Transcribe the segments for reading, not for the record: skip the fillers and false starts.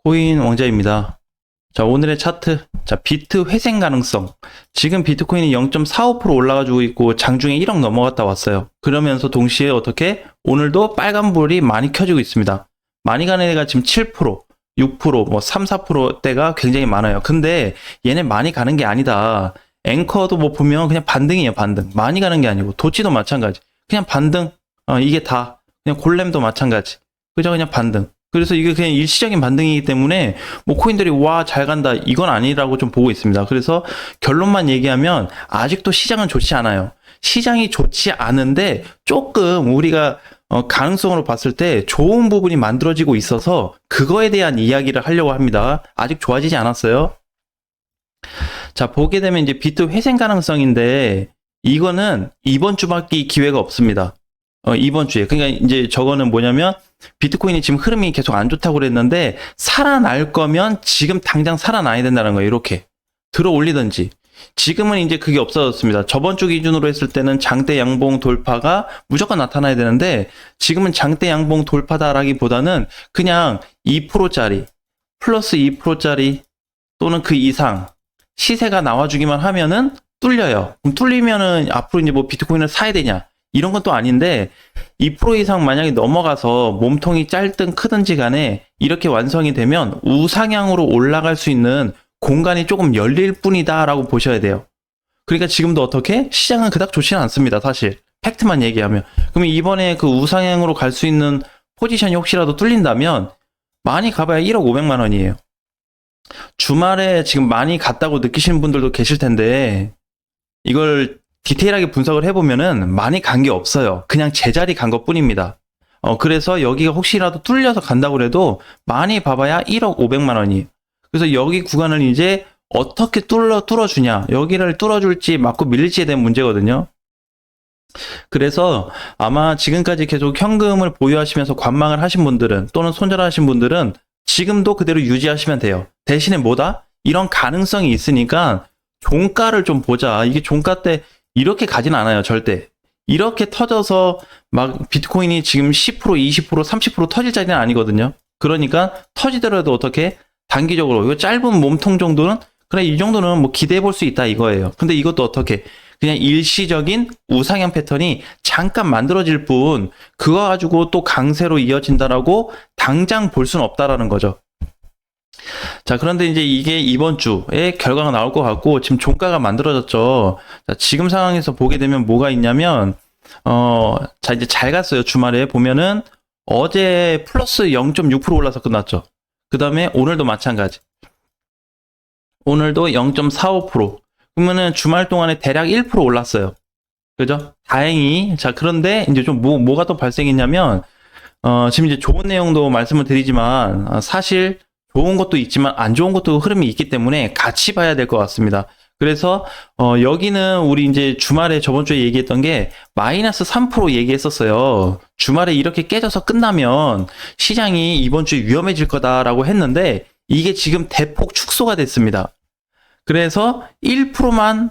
코인 왕자입니다. 자, 오늘의 차트. 자, 비트 회생 가능성. 지금 비트코인이 0.45% 올라가지고 있고 장중에 1억 넘어갔다 왔어요. 그러면서 동시에 어떻게? 오늘도 빨간불이 많이 켜지고 있습니다. 많이 가는 애가 지금 7%, 6%, 뭐 3, 4%대가 굉장히 많아요. 근데 얘네 많이 가는 게 아니다. 앵커도 뭐 보면 그냥 반등이에요, 반등. 많이 가는 게 아니고 도치도 마찬가지. 그냥 반등. 이게 다. 그냥 골렘도 마찬가지. 그죠? 그냥 반등. 그래서 이게 그냥 일시적인 반등이기 때문에 뭐 코인들이 와, 잘 간다, 이건 아니라고 좀 보고 있습니다. 그래서 결론만 얘기하면 아직도 시장은 좋지 않아요. 시장이 좋지 않은데 조금 우리가 가능성으로 봤을 때 좋은 부분이 만들어지고 있어서 그거에 대한 이야기를 하려고 합니다. 아직 좋아지지 않았어요. 자, 보게 되면 이제 비트 회생 가능성인데 이거는 이번 주밖에 기회가 없습니다. 이번 주에. 그러니까 이제 저거는 뭐냐면 비트코인이 지금 흐름이 계속 안 좋다고 그랬는데 살아날 거면 지금 당장 살아나야 된다는 거예요. 이렇게 들어 올리든지. 지금은 이제 그게 없어졌습니다. 저번 주 기준으로 했을 때는 장대 양봉 돌파가 무조건 나타나야 되는데 지금은 장대 양봉 돌파다라기보다는 그냥 2%짜리 플러스 2%짜리 또는 그 이상 시세가 나와주기만 하면은 뚫려요. 그럼 뚫리면은 앞으로 이제 뭐 비트코인을 사야 되냐? 이런 건 또 아닌데 2% 이상 만약에 넘어가서 몸통이 짧든 크든지 간에 이렇게 완성이 되면 우상향으로 올라갈 수 있는 공간이 조금 열릴 뿐이다 라고 보셔야 돼요. 그러니까 지금도 어떻게? 시장은 그닥 좋지는 않습니다. 사실 팩트만 얘기하면. 그러면 이번에 그 우상향으로 갈 수 있는 포지션이 혹시라도 뚫린다면 많이 가봐야 1억 500만 원이에요. 주말에 지금 많이 갔다고 느끼시는 분들도 계실 텐데 이걸 디테일하게 분석을 해보면은 많이 간 게 없어요. 그냥 제자리 간 것 뿐입니다. 그래서 여기가 혹시라도 뚫려서 간다고 해도 많이 봐봐야 1억 500만 원이에요. 그래서 여기 구간을 이제 어떻게 뚫어주냐, 여기를 뚫어줄지 맞고 밀릴지에 대한 문제거든요. 그래서 아마 지금까지 계속 현금을 보유하시면서 관망을 하신 분들은 또는 손절하신 분들은 지금도 그대로 유지하시면 돼요. 대신에 뭐다? 이런 가능성이 있으니까 종가를 좀 보자. 이게 종가 때 이렇게 가진 않아요, 절대. 이렇게 터져서 막 비트코인이 지금 10%, 20%, 30% 터질 자리는 아니거든요. 그러니까 터지더라도 어떻게 단기적으로 이거 짧은 몸통 정도는 그래, 이 정도는 뭐 기대해 볼 수 있다 이거예요. 근데 이것도 어떻게 그냥 일시적인 우상향 패턴이 잠깐 만들어질 뿐 그거 가지고 또 강세로 이어진다라고 당장 볼 수는 없다라는 거죠. 자, 그런데 이제 이게 이번 주에 결과가 나올 것 같고 지금 종가가 만들어졌죠. 자, 지금 상황에서 보게 되면 뭐가 있냐면 자, 이제 잘 갔어요. 주말에 보면은 어제 플러스 0.6% 올라서 끝났죠. 그 다음에 오늘도 마찬가지. 오늘도 0.45%. 그러면은 주말 동안에 대략 1% 올랐어요. 그죠? 다행히. 자, 그런데 이제 좀 뭐가 또 발생했냐면 지금 이제 좋은 내용도 말씀을 드리지만 사실 좋은 것도 있지만 안 좋은 것도 흐름이 있기 때문에 같이 봐야 될 것 같습니다. 그래서 여기는 우리 이제 주말에 저번 주에 얘기했던 게 마이너스 3% 얘기했었어요. 주말에 이렇게 깨져서 끝나면 시장이 이번 주에 위험해질 거다라고 했는데 이게 지금 대폭 축소가 됐습니다. 그래서 1%만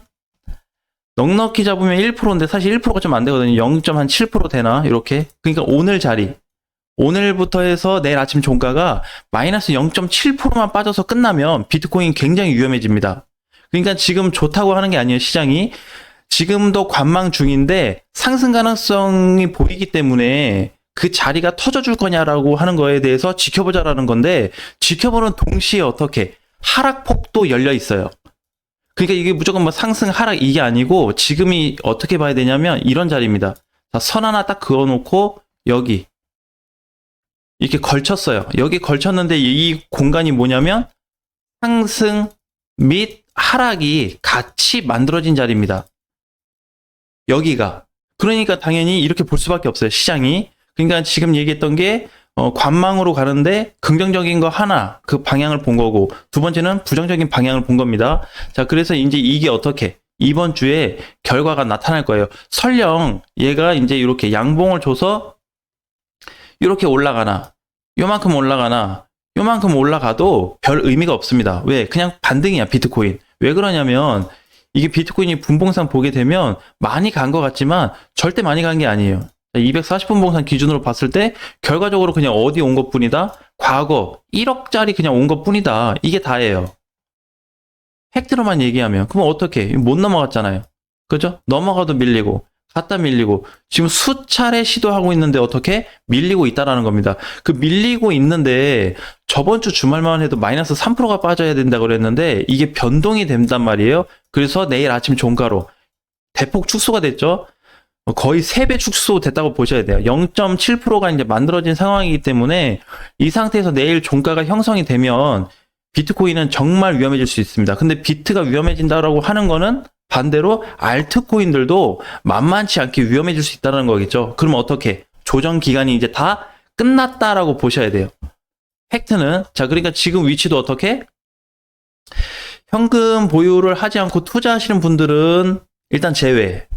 넉넉히 잡으면 1%인데 사실 1%가 좀 안 되거든요. 0.7% 되나 이렇게. 그러니까 오늘 자리. 오늘부터 해서 내일 아침 종가가 마이너스 0.7%만 빠져서 끝나면 비트코인 굉장히 위험해집니다. 그러니까 지금 좋다고 하는 게 아니에요, 시장이. 지금도 관망 중인데 상승 가능성이 보이기 때문에 그 자리가 터져줄 거냐라고 하는 거에 대해서 지켜보자라는 건데 지켜보는 동시에 어떻게 하락폭도 열려 있어요. 그러니까 이게 무조건 뭐 상승 하락 이게 아니고 지금이 어떻게 봐야 되냐면 이런 자리입니다. 자, 선 하나 딱 그어놓고 여기 이렇게 걸쳤어요. 여기 걸쳤는데 이 공간이 뭐냐면 상승 및 하락이 같이 만들어진 자리입니다. 여기가. 그러니까 당연히 이렇게 볼 수밖에 없어요, 시장이. 그러니까 지금 얘기했던 게 관망으로 가는데 긍정적인 거 하나 그 방향을 본 거고 두 번째는 부정적인 방향을 본 겁니다. 자, 그래서 이제 이게 어떻게 이번 주에 결과가 나타날 거예요. 설령 얘가 이제 이렇게 양봉을 줘서 이렇게 올라가나 요만큼 올라가나 요만큼 올라가도 별 의미가 없습니다. 왜? 그냥 반등이야, 비트코인. 왜 그러냐면 이게 비트코인이 분봉상 보게 되면 많이 간 것 같지만 절대 많이 간 게 아니에요. 240분봉상 기준으로 봤을 때 결과적으로 그냥 어디 온 것뿐이다? 과거 1억짜리 그냥 온 것 뿐이다. 이게 다예요. 팩트로만 얘기하면. 그럼 어떻게? 못 넘어갔잖아요. 그죠? 넘어가도 밀리고, 갖다 밀리고, 지금 수차례 시도하고 있는데 어떻게? 밀리고 있다라는 겁니다. 그 밀리고 있는데, 저번 주 주말만 해도 마이너스 3%가 빠져야 된다고 그랬는데, 이게 변동이 된단 말이에요. 그래서 내일 아침 종가로 대폭 축소가 됐죠? 거의 3배 축소 됐다고 보셔야 돼요. 0.7%가 이제 만들어진 상황이기 때문에, 이 상태에서 내일 종가가 형성이 되면, 비트코인은 정말 위험해질 수 있습니다. 근데 비트가 위험해진다라고 하는 거는 반대로 알트코인들도 만만치 않게 위험해질 수 있다는 거겠죠. 그럼 어떻게? 조정 기간이 이제 다 끝났다라고 보셔야 돼요. 팩트는 자, 그러니까 지금 위치도 어떻게? 현금 보유를 하지 않고 투자하시는 분들은 일단 제외.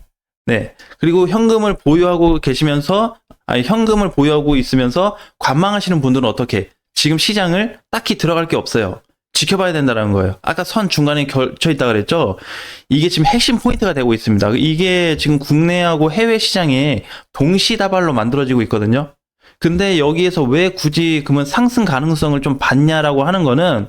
네. 그리고 현금을 보유하고 계시면서 현금을 보유하고 있으면서 관망하시는 분들은 어떻게? 지금 시장을 딱히 들어갈 게 없어요. 지켜봐야 된다는 거예요. 아까 선 중간에 걸쳐 있다 그랬죠? 이게 지금 핵심 포인트가 되고 있습니다. 이게 지금 국내하고 해외 시장에 동시다발로 만들어지고 있거든요. 근데 여기에서 왜 굳이 그러면 상승 가능성을 좀 봤냐라고 하는 거는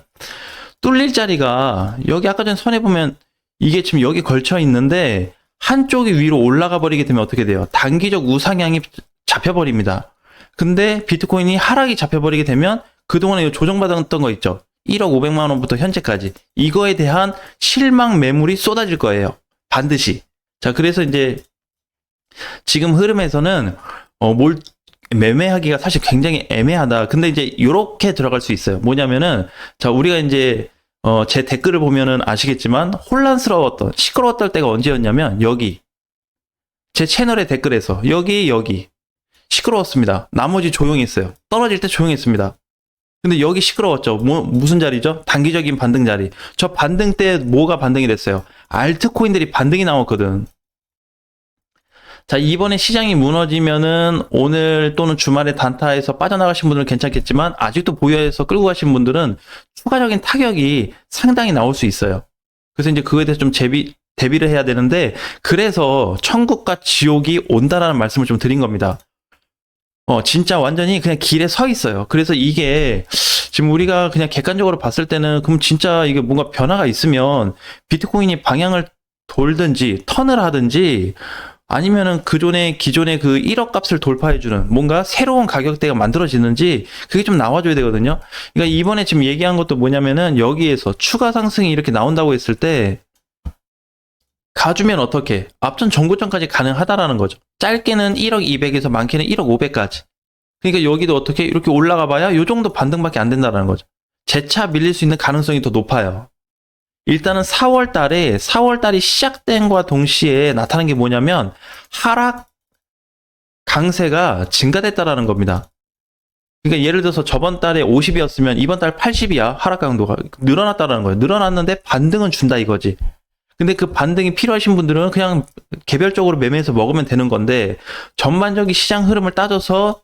뚫릴 자리가 여기 아까 전에 선에 보면 이게 지금 여기 걸쳐 있는데 한쪽이 위로 올라가 버리게 되면 어떻게 돼요? 단기적 우상향이 잡혀버립니다. 근데 비트코인이 하락이 잡혀버리게 되면 그동안에 조정받았던 거 있죠? 1억 500만 원부터 현재까지 이거에 대한 실망 매물이 쏟아질 거예요. 반드시. 자, 그래서 이제 지금 흐름에서는 뭘 매매하기가 사실 굉장히 애매하다. 근데 이제 이렇게 들어갈 수 있어요. 뭐냐면은 자, 우리가 이제 제 댓글을 보면은 아시겠지만 혼란스러웠던 시끄러웠던 때가 언제였냐면 여기 제 채널의 댓글에서 여기 시끄러웠습니다. 나머지 조용했어요. 떨어질 때 조용했습니다. 근데 여기 시끄러웠죠. 무슨 자리죠? 단기적인 반등 자리. 저 반등 때 뭐가 반등이 됐어요? 알트코인들이 반등이 나왔거든. 자, 이번에 시장이 무너지면은 오늘 또는 주말에 단타에서 빠져나가신 분들은 괜찮겠지만 아직도 보유해서 끌고 가신 분들은 추가적인 타격이 상당히 나올 수 있어요. 그래서 이제 그거에 대해서 좀 대비를 해야 되는데 그래서 천국과 지옥이 온다라는 말씀을 좀 드린 겁니다. 진짜 완전히 그냥 길에 서 있어요. 그래서 이게 지금 우리가 그냥 객관적으로 봤을 때는 그럼 진짜 이게 뭔가 변화가 있으면 비트코인이 방향을 돌든지 턴을 하든지 아니면은 기존의 그 1억 값을 돌파해주는 뭔가 새로운 가격대가 만들어지는지 그게 좀 나와줘야 되거든요. 그러니까 이번에 지금 얘기한 것도 뭐냐면은 여기에서 추가 상승이 이렇게 나온다고 했을 때 가주면 어떻게? 앞전 정고점까지 가능하다라는 거죠. 짧게는 1억 200에서 많게는 1억 500까지. 그러니까 여기도 어떻게 이렇게 올라가 봐야 요 정도 반등밖에 안 된다는 거죠. 재차 밀릴 수 있는 가능성이 더 높아요. 일단은 4월 달이 시작된과 동시에 나타난 게 뭐냐면 하락 강세가 증가됐다라는 겁니다. 그러니까 예를 들어서 저번 달에 50이었으면 이번 달 80이야. 하락 강도가 늘어났다라는 거예요. 늘어났는데 반등은 준다 이거지. 근데 그 반등이 필요하신 분들은 그냥 개별적으로 매매해서 먹으면 되는 건데 전반적인 시장 흐름을 따져서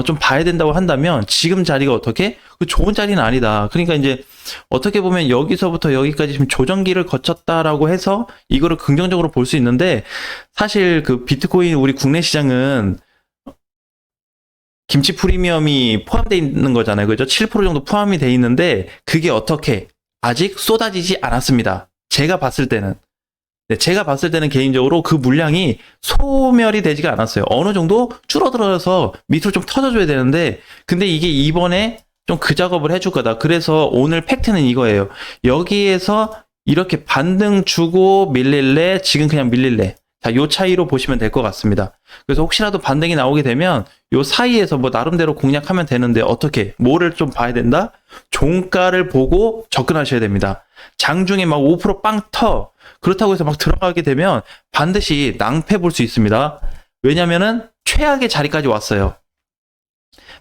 좀 봐야 된다고 한다면 지금 자리가 어떻게? 그 좋은 자리는 아니다. 그러니까 이제 어떻게 보면 여기서부터 여기까지 지금 조정기를 거쳤다라고 해서 이거를 긍정적으로 볼 수 있는데 사실 그 비트코인 우리 국내 시장은 김치 프리미엄이 포함되어 있는 거잖아요. 그죠? 7% 정도 포함이 돼 있는데 그게 어떻게 아직 쏟아지지 않았습니다. 제가 봤을 때는 개인적으로 그 물량이 소멸이 되지가 않았어요. 어느 정도 줄어들어서 밑으로 좀 터져줘야 되는데, 근데 이게 이번에 좀 그 작업을 해줄 거다. 그래서 오늘 팩트는 이거예요. 여기에서 이렇게 반등 주고 밀릴래? 지금 그냥 밀릴래? 자, 요 차이로 보시면 될 것 같습니다. 그래서 혹시라도 반등이 나오게 되면 요 사이에서 뭐 나름대로 공략하면 되는데 어떻게? 뭐를 좀 봐야 된다? 종가를 보고 접근하셔야 됩니다. 장중에 막 5%빵 터. 그렇다고 해서 막 들어가게 되면 반드시 낭패 볼 수 있습니다. 왜냐면은 최악의 자리까지 왔어요.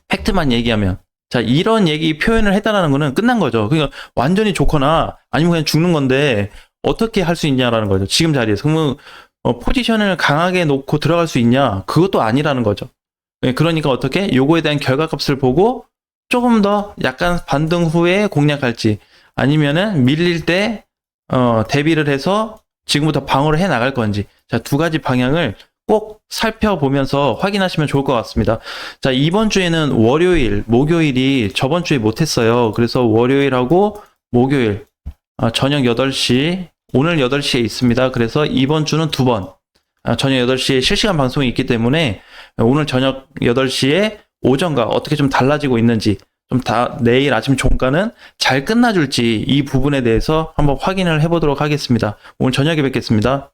팩트만 얘기하면. 자, 이런 얘기 표현을 했다는 거는 끝난 거죠. 그러니까 완전히 좋거나 아니면 그냥 죽는 건데 어떻게 할 수 있냐라는 거죠. 지금 자리에서. 그러면 포지션을 강하게 놓고 들어갈 수 있냐? 그것도 아니라는 거죠. 그러니까 어떻게? 요거에 대한 결과값을 보고 조금 더 약간 반등 후에 공략할지 아니면은 밀릴 때 대비를 해서 지금부터 방어를 해 나갈 건지 자, 두 가지 방향을 꼭 살펴보면서 확인하시면 좋을 것 같습니다. 자, 이번 주에는 월요일, 목요일이 저번 주에 못했어요. 그래서 월요일하고 목요일, 저녁 8시, 오늘 8시에 있습니다. 그래서 이번 주는 2번, 저녁 8시에 실시간 방송이 있기 때문에 오늘 저녁 8시에 오전과 어떻게 좀 달라지고 있는지, 내일 아침 종가는 잘 끝나줄지 이 부분에 대해서 한번 확인을 해보도록 하겠습니다. 오늘 저녁에 뵙겠습니다.